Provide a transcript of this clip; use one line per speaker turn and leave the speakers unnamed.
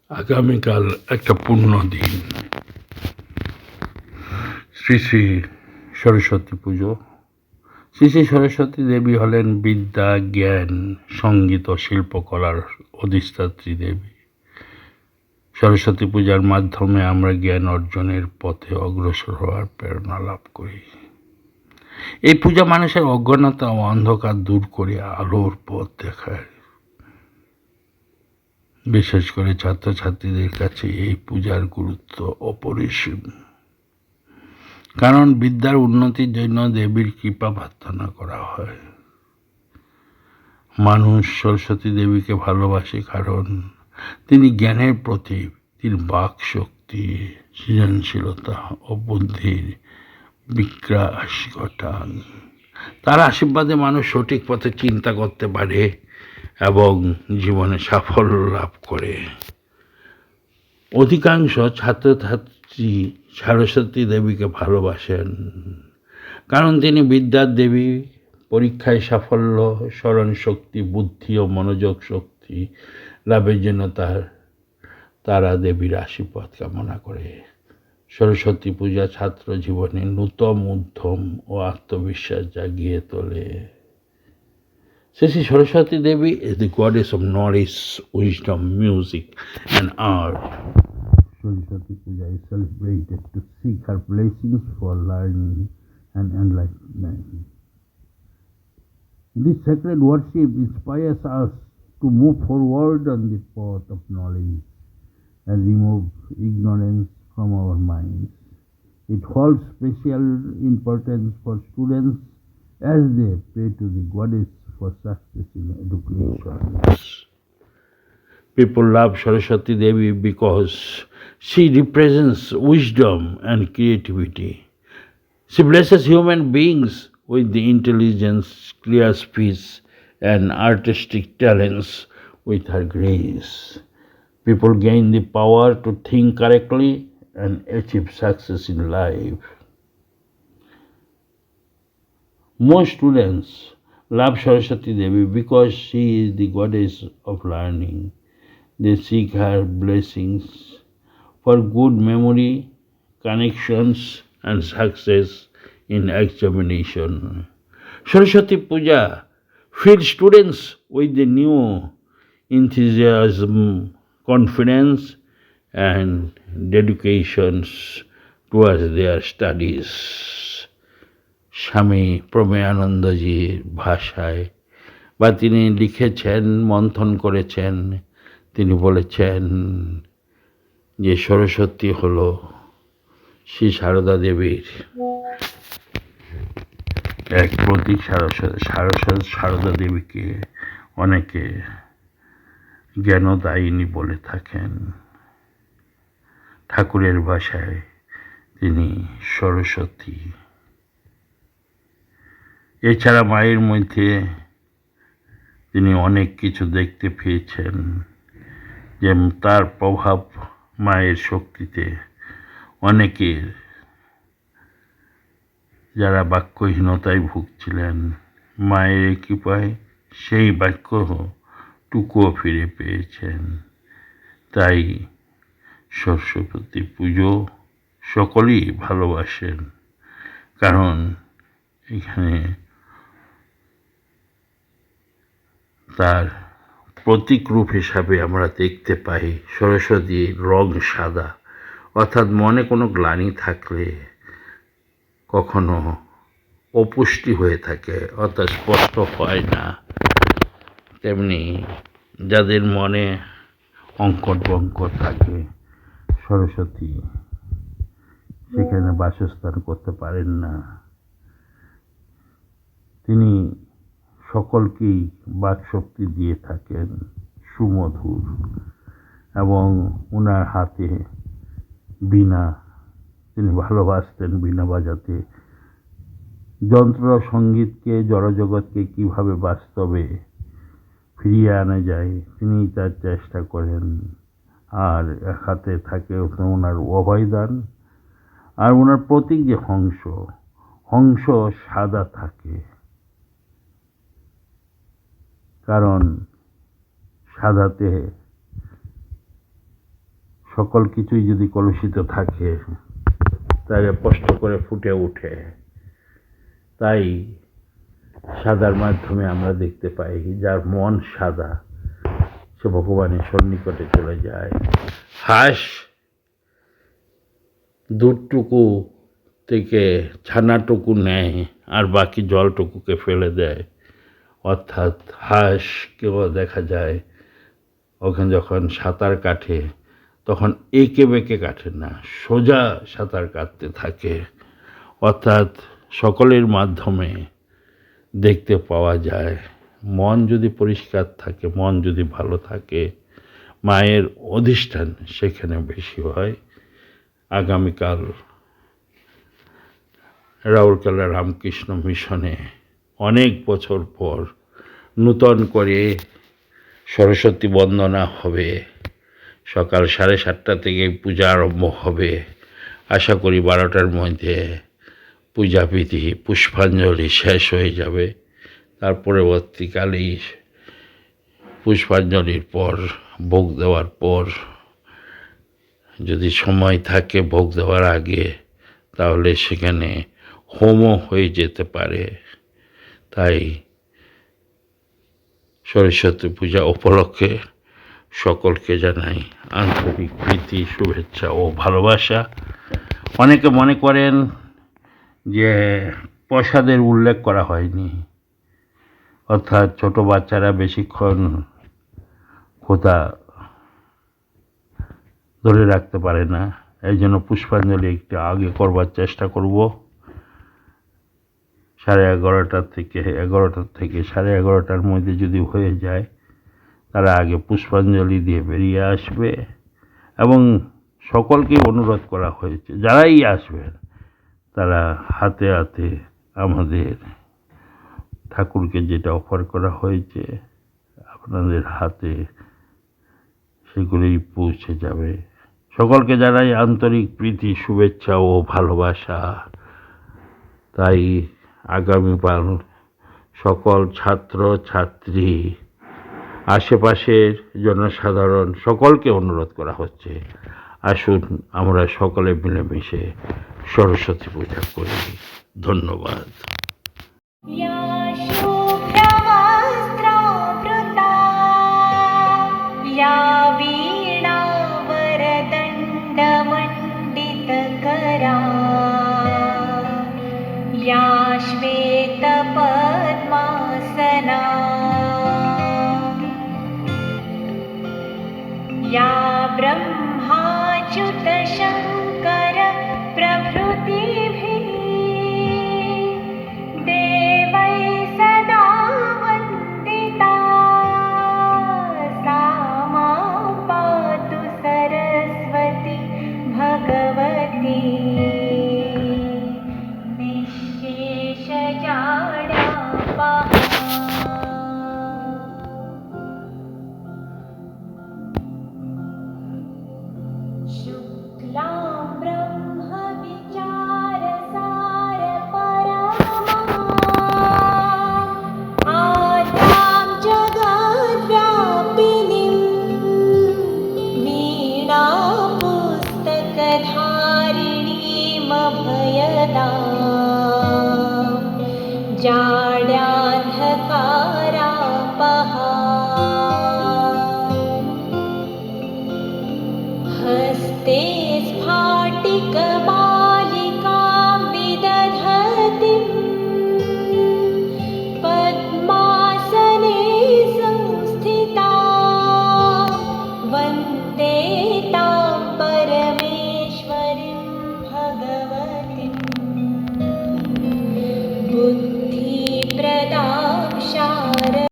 আগামীকাল একটা পূর্ণ দিন, শ্রী শ্রী সরস্বতী পুজো। শ্রী শ্রী সরস্বতী দেবী হলেন বিদ্যা, জ্ঞান, সঙ্গীত ও শিল্পকলার অধিষ্ঠাত্রী দেবী। সরস্বতী পূজার মাধ্যমে আমরা জ্ঞান অর্জনের পথে অগ্রসর হওয়ার প্রেরণা লাভ করি। এই পূজা মানুষের অজ্ঞানতা ও অন্ধকার দূর করে আলোর পথ দেখায়। বিশেষ করে ছাত্রছাত্রীদের কাছে এই পূজার গুরুত্ব অপরিসীম, কারণ বিদ্যার উন্নতির জন্য দেবীর কৃপা প্রার্থনা করা হয়। মানুষ সরস্বতী দেবীকে ভালোবাসে কারণ তিনি জ্ঞানের প্রতীক। তিনি বাক শক্তি, সৃজনশীলতা ও বুদ্ধির বিকাশ ঘটান। তার আশীর্বাদে মানুষ সঠিক পথে চিন্তা করতে পারে এবং জীবনে সাফল্য লাভ করে। অধিকাংশ ছাত্রছাত্রী সরস্বতী দেবীকে ভালোবাসেন কারণ তিনি বিদ্যার দেবী। পরীক্ষায় সাফল্য, স্মরণ শক্তি, বুদ্ধি ও মনোযোগ শক্তি লাভের জন্য তারা দেবীর আশীর্বাদ কামনা করে। সরস্বতী পূজা ছাত্র জীবনে নূতন উদ্যম ও আত্মবিশ্বাস জাগিয়ে তোলে। Sri Saraswati Devi is the goddess of knowledge, wisdom, music, and art. Saraswati Puja is celebrated to seek her blessings for learning and enlightenment. This sacred worship inspires us to move forward on the path of knowledge and remove ignorance from our minds. It holds special importance for students as they pray to the goddess for success in education. People love Saraswati Devi because she represents wisdom and creativity. She blesses human beings with the intelligence, clear speech, and artistic talents with her grace. People gain the power to think correctly and achieve success in life. Most students love Saraswati Devi because she is the goddess of learning. They seek her blessings for good memory, connections, and success in examination. Saraswati Puja fills students with the new enthusiasm, confidence, and dedications towards their studies. স্বামী প্রমেয়ানন্দজির ভাষায় বা তিনি লিখেছেন, মন্থন করেছেন, তিনি বলেছেন যে সরস্বতী হল শ্রী সারদা দেবীর এক প্রতীক। সারদা দেবীকে অনেকে জ্ঞানদায়িনী বলে থাকেন। ঠাকুরের ভাষায় তিনি সরস্বতী। এছাড়া মায়ের মধ্যে তিনি অনেক কিছু দেখতে পেয়েছেন, যে তার প্রভাব মায়ের শক্তিতে অনেকের যারা বাক্যহীনতায় ভুগছিলেন, মায়ের কৃপায় সেই বাক্যটুকুও ফিরে পেয়েছেন। তাই সরস্বতী পুজো সকলেই ভালোবাসেন, কারণ এখানে তার প্রতীক রূপ হিসাবে আমরা দেখতে পাই সরস্বতীর রং সাদা, অর্থাৎ মনে কোনো গ্লানি থাকলে, কখনো অপুষ্টি হয়ে থাকে অর্থাৎ স্পষ্ট হয় না, তেমনি যাদের মনে অঙ্কট বঙ্কট থাকে, সরস্বতী সেখানে বাসস্থান করতে পারেন না। তিনি সকলকেই বাকশক্তি দিয়ে থাকেন সুমধুর, এবং ওনার হাতে বীণা, তিনি ভালোবাসতেন বীণা বাজাতে। যন্ত্র সঙ্গীতকে, জড়জগৎকে কিভাবে বাস্তবে ফিরিয়ে আনা যায় তিনি তার চেষ্টা করেন। আর এক হাতে থাকে ওনার অভয়দান, আর ওনার প্রতীক যে হংস সাদা থাকে, কারণ সাদাতে সকল কিছুই যদি কলুষিত থাকে তাহলে স্পষ্ট করে ফুটে ওঠে। তাই সাদার মাধ্যমে আমরা দেখতে পাই যার মন সাদা সে ভগবানের সন্নিকটে চলে যায়। হাঁস দুধটুকু থেকে ছানাটুকু নেয় আর বাকি জলটুকুকে ফেলে দেয়। অর্থাৎ হাঁসকেও দেখা যায় ওখানে যখন সাঁতার কাটে তখন এঁকে বেঁকে কাটে না, সোজা সাঁতার কাটতে থাকে। অর্থাৎ সকলের মাধ্যমে দেখতে পাওয়া যায় মন যদি পরিষ্কার থাকে, মন যদি ভালো থাকে, মায়ের অধিষ্ঠান সেখানে বেশি হয়। আগামীকাল রাউরকেলা রামকৃষ্ণ মিশনে অনেক বছর পর নূতন করে সরস্বতী বন্দনা হবে। সকাল 7:30 থেকে পূজা আরম্ভ হবে। আশা করি 12টার মধ্যে পূজাবিধি পুষ্পাঞ্জলি শেষ হয়ে যাবে। তার পরবর্তীকালেই পুষ্পাঞ্জলির পর ভোগ দেওয়ার পর যদি সময় থাকে ভোগ দেওয়ার আগে তাহলে সেখানে হোমও হয়ে যেতে পারে। তাই সরস্বতী পূজা উপলক্ষে সকলকে জানাই আন্তরিক প্রীতি, শুভেচ্ছা ও ভালোবাসা। অনেকে মনে করেন যে প্রসাদের উল্লেখ করা হয়নি, অর্থাৎ ছোট বাচ্চারা বেশিক্ষণ ক্ষুধা ধরে রাখতে পারে না। এই জন্য পুষ্পাঞ্জলি একটু আগে করবার চেষ্টা করব। 11:30 থেকে 11:30 মধ্যে যদি হয়ে যায় তারা আগে পুষ্পাঞ্জলি দিয়ে বেরিয়ে আসবে। এবং সকলকে অনুরোধ করা হয়েছে যারাই আসবেন তারা হাতে হাতে আমাদের ঠাকুরকে যেটা অফার করা হয়েছে আপনাদের হাতে সেগুলোই পৌঁছে যাবে। সকলকে জানাই আন্তরিক প্রীতি, শুভেচ্ছা ও ভালোবাসা। তাই আগামীকাল সকল ছাত্র ছাত্রী, আশেপাশের জনসাধারণ সকলকে অনুরোধ করা হচ্ছে আসুন আমরা সকলে মিলেমিশে সরস্বতী পূজা করি। ধন্যবাদ।
या श्वेतपद्मासना या ब्रह्माच्युतशङ्कर प्रभृतिभिः देवैः सदा वन्दिता सा मां पातु सरस्वती भगवती शुक्लां ब्रह्म विचारसार परामां आद्यां जगद्व्यापिनीं वीणां पुस्तकधारिणीमभयदां जाड्यान्धकारापहा हस्ते स्फाटिकमा